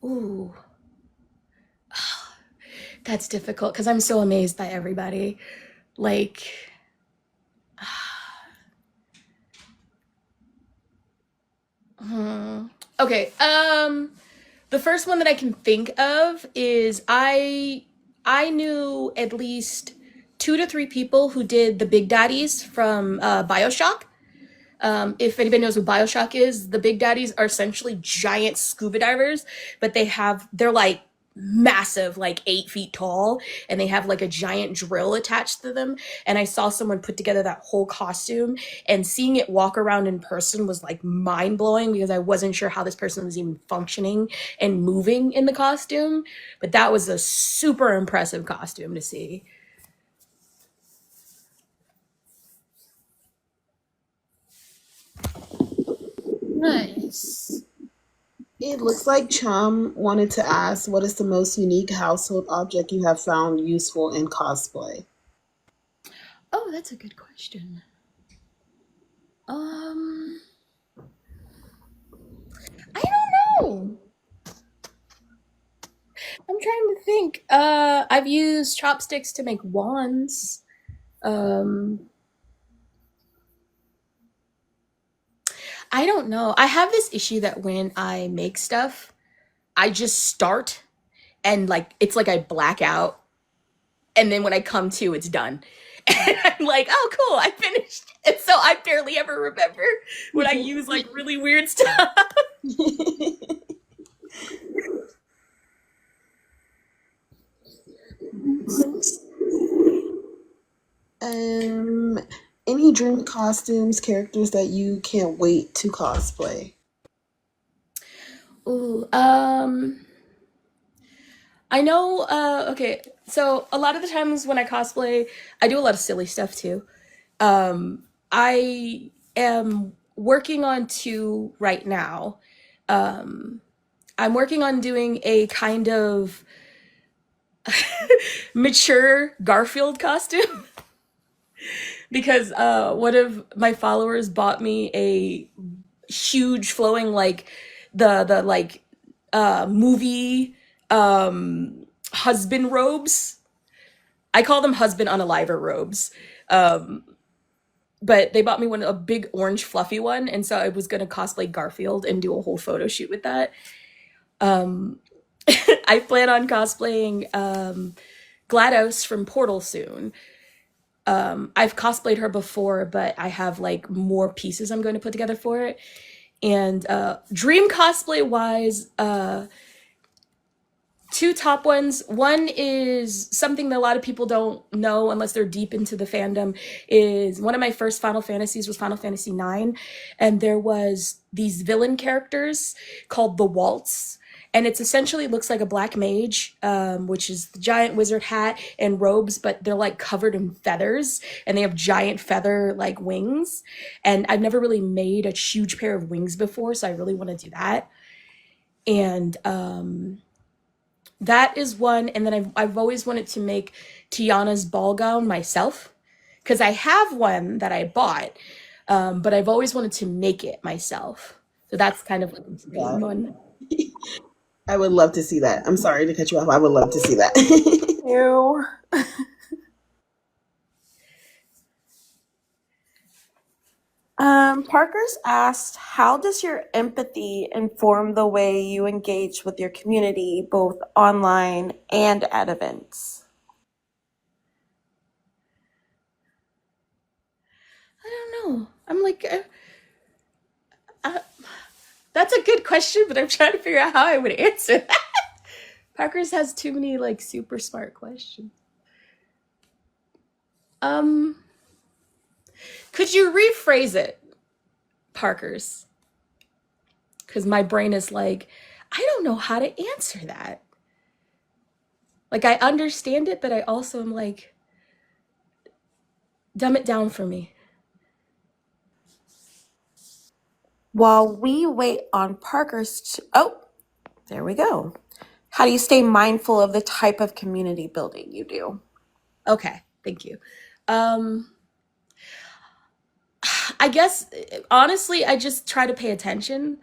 Ooh, that's difficult because I'm so amazed by everybody. Like, hmm. Okay. The first one that I can think of is I knew at least 2 to 3 people who did the Big Daddies from Bioshock. If anybody knows what Bioshock is, the Big Daddies are essentially giant scuba divers, but they're like massive, like 8 feet tall, and they have like a giant drill attached to them. And I saw someone put together that whole costume, and seeing it walk around in person was like mind blowing because I wasn't sure how this person was even functioning and moving in the costume. But that was a super impressive costume to see. Nice. it looks like Chum wanted to ask, what is the most unique household object you have found useful in cosplay? Oh, that's a good question. Um, I don't know. I'm trying to think. I've used chopsticks to make wands. Um, I don't know. I have this issue that when I make stuff, I just start and like it's like I black out, and then when I come to, it's done. And I'm like, oh, cool, I finished. And so I barely ever remember when I use like really weird stuff. um, any dream costumes, characters that you can't wait to cosplay? Ooh, I know, okay, so a lot of the times when I cosplay, I do a lot of silly stuff too. I am working on 2 right now. Um, I'm working on doing a kind of mature Garfield costume because one of my followers bought me a huge flowing like the like movie husband robes. I call them husband unaliver robes. Um, but they bought me a big orange fluffy one, and so I was gonna cosplay Garfield and do a whole photo shoot with that. Um, I plan on cosplaying GLaDOS from Portal soon. I've cosplayed her before, but I have like more pieces I'm going to put together for it. And dream cosplay wise, 2 top ones. One is something that a lot of people don't know unless they're deep into the fandom. Is one of my first Final Fantasies was Final Fantasy IX, and there was these villain characters called the Waltz, and it's essentially looks like a black mage, which is the giant wizard hat and robes, but they're like covered in feathers, and they have giant feather like wings. And I've never really made a huge pair of wings before, so I really want to do that. And that is one. And then I've always wanted to make Tiana's ball gown myself because I have one that I bought, but I've always wanted to make it myself. So that's kind of like a dream That. one. I would love to see that. I'm sorry to cut you off. I would love to see that. You. Parker's asked, how does your empathy inform the way you engage with your community, both online and at events? I don't know. I'm like, uh, that's a good question, but I'm trying to figure out how I would answer that. Parker's has too many like super smart questions. Um, could you rephrase it, Parker's? Because my brain is like, I don't know how to answer that. Like, I understand it, but I also am like, dumb it down for me. While we wait on oh, there we go. How do you stay mindful of the type of community building you do? Okay, thank you. I guess, honestly, I just try to pay attention.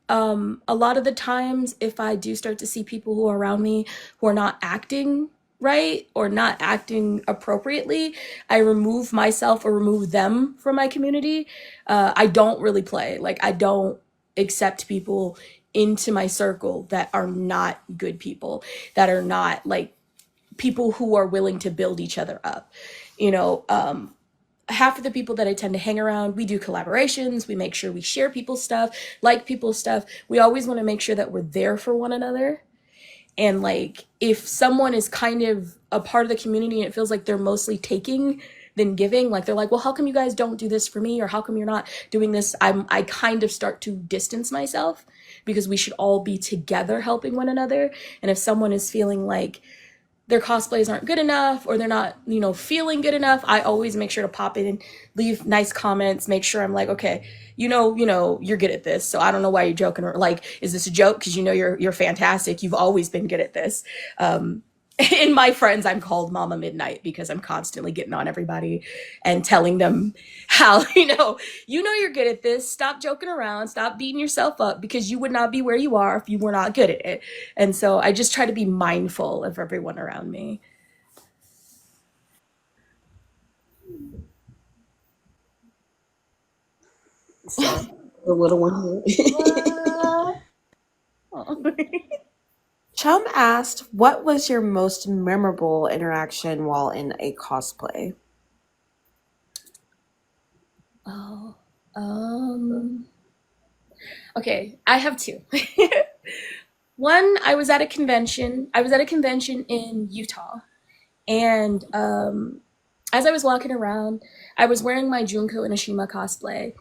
A lot of the times, if I do start to see people who are around me who are not acting right or not acting appropriately, I remove myself or remove them from my community. I don't really play. Like, I don't accept people into my circle that are not good people, that are not like people who are willing to build each other up. You know, half of the people that I tend to hang around, we do collaborations. We make sure we share people's stuff, like people's stuff. We always want to make sure that we're there for one another. And like, if someone is kind of a part of the community and it feels like they're mostly taking than giving, like they're like, well, how come you guys don't do this for me? Or how come you're not doing this? I kind of start to distance myself, because we should all be together helping one another. And if someone is feeling like their cosplays aren't good enough or they're not, feeling good enough, I always make sure to pop in and leave nice comments, make sure I'm like, okay, you're good at this. So I don't know why you're joking, or like, is this a joke? Because you're fantastic. You've always been good at this. In my friends, I'm called Mama Midnight because I'm constantly getting on everybody and telling them how, you're good at this. Stop joking around. Stop beating yourself up, because you would not be where you are if you were not good at it. And so I just try to be mindful of everyone around me. So the little one here. Chum asked, what was your most memorable interaction while in a cosplay? Oh, okay, I have two. One, I was at a convention. I was at a convention in Utah, and as I was walking around, I was wearing my Junko Inoshima cosplay,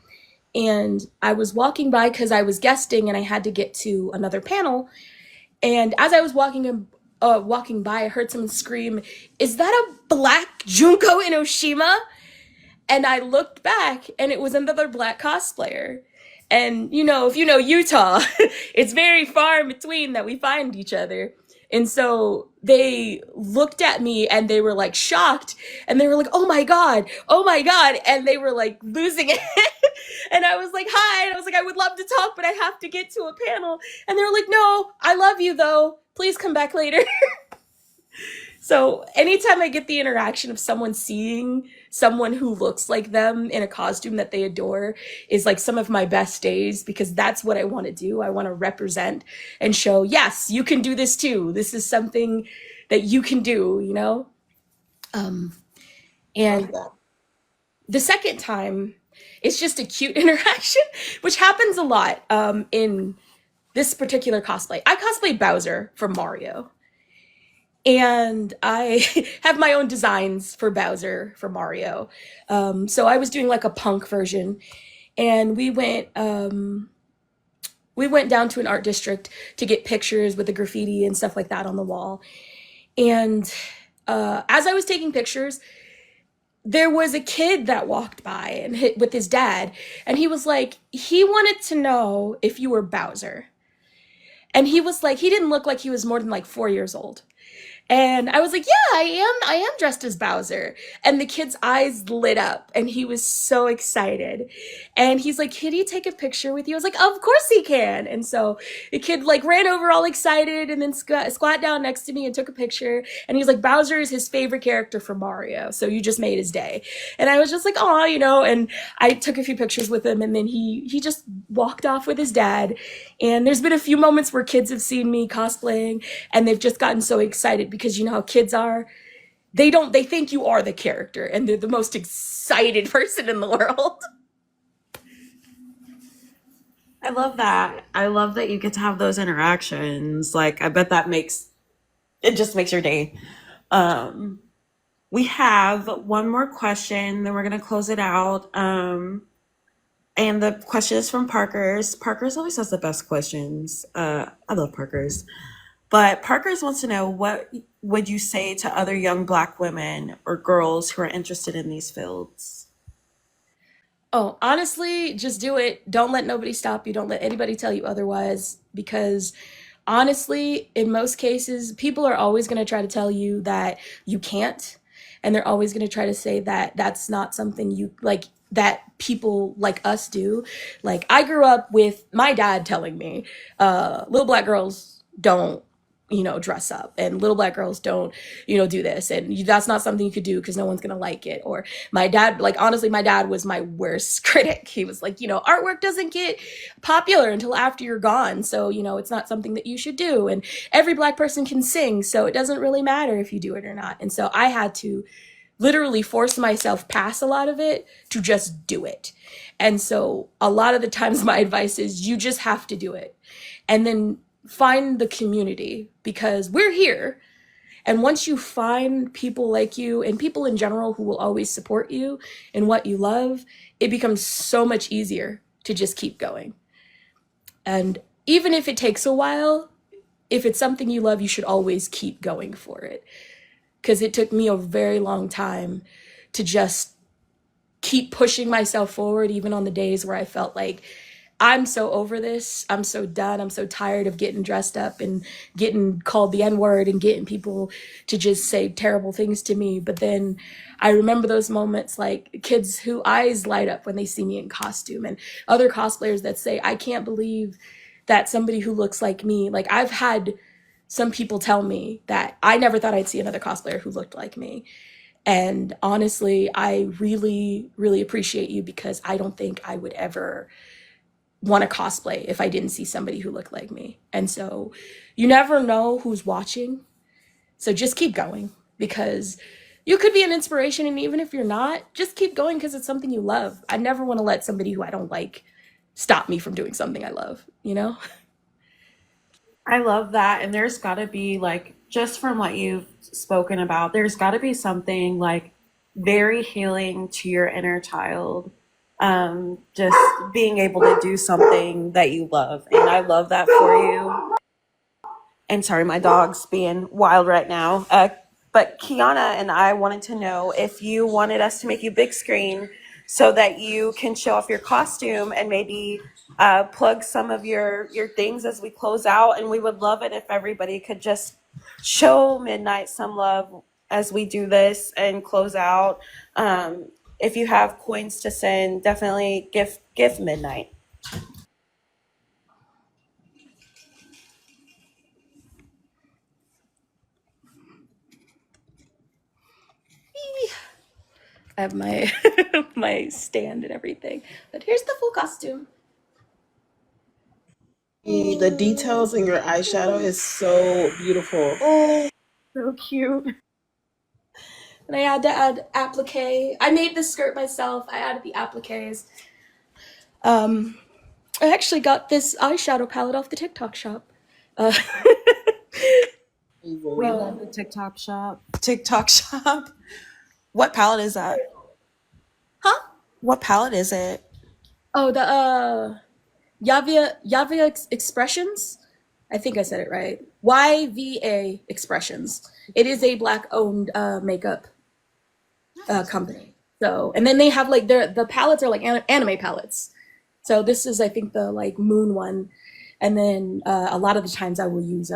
and I was walking by because I was guesting and I had to get to another panel. And as I was walking by, I heard someone scream, "Is that a black Junko Inoshima?" And I looked back, and it was another black cosplayer. And if you know Utah, it's very far in between that we find each other. And so they looked at me and they were like shocked, and they were like, "Oh my God, oh my God." And they were like losing it. And I was like, "Hi." And I was like, "I would love to talk, but I have to get to a panel." And they were like, "No, I love you though. Please come back later." So anytime I get the interaction of someone seeing someone who looks like them in a costume that they adore is like some of my best days, because that's what I want to do. I want to represent and show, yes, you can do this too. This is something that you can do. And the second time, it's just a cute interaction, which happens a lot in this particular cosplay. I cosplay Bowser from Mario. And I have my own designs for Bowser for Mario. So I was doing like a punk version, and we went down to an art district to get pictures with the graffiti and stuff like that on the wall. And as I was taking pictures, there was a kid that walked by and hit with his dad, and he was like, he wanted to know if you were Bowser. And he was like, he didn't look like he was more than like 4 years old. And I was like, yeah, I am dressed as Bowser. And the kid's eyes lit up and he was so excited. And he's like, "Can he take a picture with you?" I was like, "Of course he can." And so the kid like ran over all excited and then squat down next to me and took a picture. And he's like, "Bowser is his favorite character from Mario. So you just made his day." And I was just like, "Aw," and I took a few pictures with him, and then he just walked off with his dad. And there's been a few moments where kids have seen me cosplaying and they've just gotten so excited, because you know how kids are. They think you are the character and they're the most excited person in the world. I love that. I love that you get to have those interactions. Like, I bet that makes it just makes your day. Um, we have one more question, then we're gonna close it out. And the question is from Parker's. Parker's always has the best questions. I love Parker's. But Parker's wants to know, what would you say to other young Black women or girls who are interested in these fields? Oh, honestly, just do it. Don't let nobody stop you. Don't let anybody tell you otherwise. Because honestly, in most cases, people are always going to try to tell you that you can't. And they're always going to try to say that that's not something you like, that people like us do. Like, I grew up with my dad telling me, little Black girls don't, dress up, and little Black girls don't, do this, and that's not something you could do because no one's gonna like it. Or my dad, like, honestly, my dad was my worst critic. He was like, artwork doesn't get popular until after you're gone, so it's not something that you should do, and every Black person can sing, so it doesn't really matter if you do it or not. And so I had to literally force myself past a lot of it to just do it. And so a lot of the times my advice is you just have to do it. And then find the community, because we're here. And once you find people like you and people in general who will always support you in what you love, it becomes so much easier to just keep going. And even if it takes a while, if it's something you love, you should always keep going for it. Because it took me a very long time to just keep pushing myself forward, even on the days where I felt like, I'm so over this, I'm so done, I'm so tired of getting dressed up and getting called the N-word and getting people to just say terrible things to me. But then I remember those moments, like kids whose eyes light up when they see me in costume, and other cosplayers that say, I can't believe that somebody who looks like me, like, I've had some people tell me that I never thought I'd see another cosplayer who looked like me. And honestly, I really, really appreciate you, because I don't think I would ever want to cosplay if I didn't see somebody who looked like me. And so you never know who's watching. So just keep going, because you could be an inspiration. And even if you're not, just keep going, because it's something you love. I never want to let somebody who I don't like stop me from doing something I love, I love that. And there's got to be, like, just from what you've spoken about, there's got to be something like very healing to your inner child. Just being able to do something that you love. And I love that for you. And sorry, my dog's being wild right now. But Kiana and I wanted to know if you wanted us to make you big screen so that you can show off your costume and maybe plug some of your things as we close out. And we would love it if everybody could just show Midnight some love as we do this and close out. If you have coins to send, definitely give Midnight. I have my my stand and everything. But here's the full costume. The details in your eyeshadow is so beautiful. Oh, so cute. And I had to add applique. I made this skirt myself. I added the appliques. Um, I actually got this eyeshadow palette off the TikTok shop. Uh, We love the TikTok shop. TikTok shop. What palette is that? huh? What palette is it? Oh, the Yavia Expressions. I think I said it right. YVA Expressions. It is a Black owned makeup company. So, and then they have like the palettes are like anime palettes. So this is, I think, the like moon one. And then a lot of the times I will use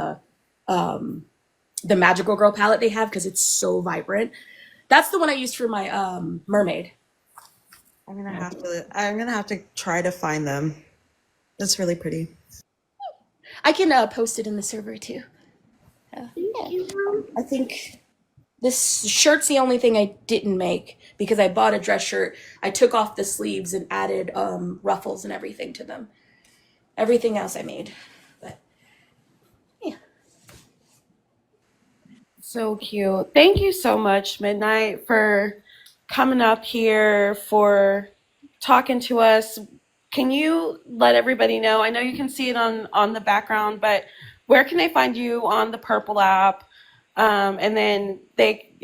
the Magical Girl palette they have, because it's so vibrant. That's the one I used for my mermaid. I'm gonna have to try to find them. That's really pretty. I can post it in the server too. Yeah. I think this shirt's the only thing I didn't make, because I bought a dress shirt. I took off the sleeves and added ruffles and everything to them. Everything else I made. But yeah. So cute. Thank you so much, Midnight, for coming up here, for talking to us. Can you let everybody know? I know you can see it on the background, but where can they find you on the Purple app? And then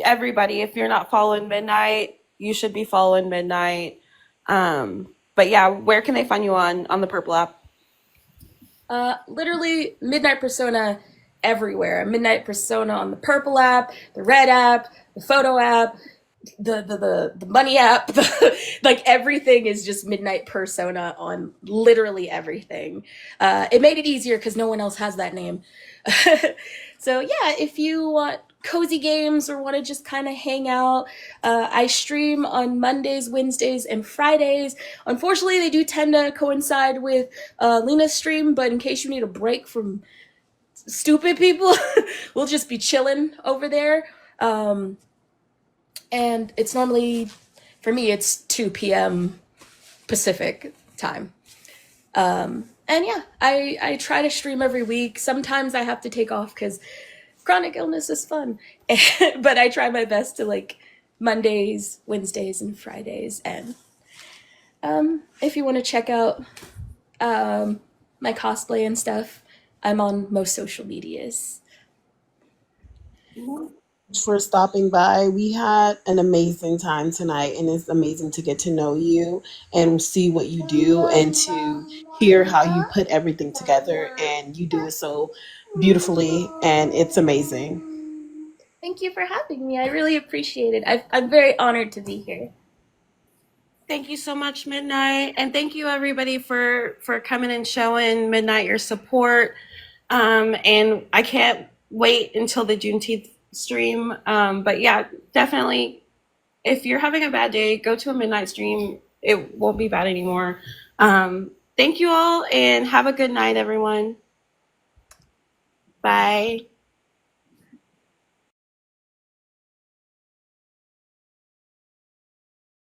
everybody, if you're not following Midnight, you should be following Midnight. But yeah, where can they find you on the Purple app? Literally Midnight Persona everywhere. Midnight Persona on the Purple app, the Red app, the Photo app, the Money app. Like everything is just Midnight Persona on literally everything. It made it easier because no one else has that name. So yeah, if you want cozy games or want to just kind of hang out, I stream on Mondays, Wednesdays, and Fridays. Unfortunately, they do tend to coincide with Lena's stream, but in case you need a break from stupid people, we'll just be chilling over there. And it's normally, for me, it's 2 p.m. Pacific time. And yeah, I try to stream every week. Sometimes I have to take off because chronic illness is fun. But I try my best to like Mondays, Wednesdays, and Fridays. And if you want to check out my cosplay and stuff, I'm on most social medias. For stopping by. We had an amazing time tonight, and it's amazing to get to know you and see what you do and to hear how you put everything together. And you do it so beautifully, and it's amazing. Thank you for having me. I really appreciate it. I'm very honored to be here. Thank you so much, Midnight, and thank you everybody for coming and showing Midnight your support. And I can't wait until the Juneteenth stream. But yeah, definitely, if you're having a bad day, go to a Midnight stream. It won't be bad anymore. Thank you all, and have a good night, everyone. Bye.